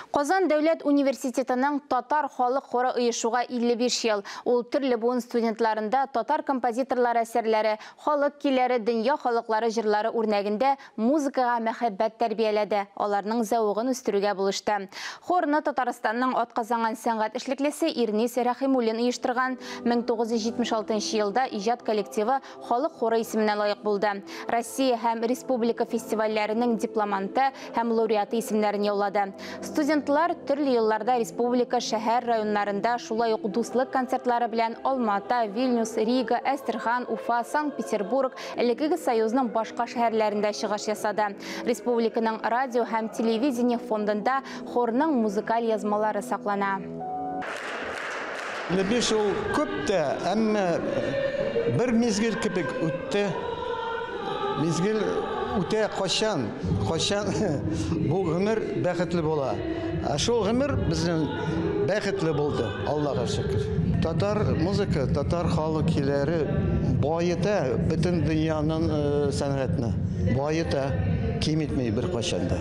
Казан дәүләт университетының татар халық хоры оешуга 55 ел. Ул төрле буын студентларында татар композиторлар әсәрләре, халык көйләре, дөнья халыклары җырлары үрнәгендә музыкага мәхәббәт тәрбияләде. Аларның зәвыгын үстерүгә булышты. Хорны Татарстанның атказанган сәнгать эшлеклесе Ирнис Рәхимуллин оештырган. 1976 елда иҗат коллективы халык хоры исеменә лаек булды. Россия һәм республика фестивальләренең дипломанты һәм лауреаты исемнәрен яулады. Студентлар төрле елларда республика шәһәр районнарында шулай ук дуслык концертлары белән Алмата, Вильнюс, Рига, Әстерхан, Уфа, Санкт-Петербург, элекеге союзның башка шәһәрләрендә чыгыш ясады. Республиканың радио һәм телевидение фондында хорның музыкаль язмалары саклана. Биш ул күп тә, әмма бер мизгел кебек үтте. Мизгел үтә качан бу гомер бәхетле була. Шул гомер безнең бәхетле булды, Аллага шөкер. Татар музыка, татар халык көйләре байыта бөтен дөньяның сәнгатьне. Байыта, ким итмәй бер качанда.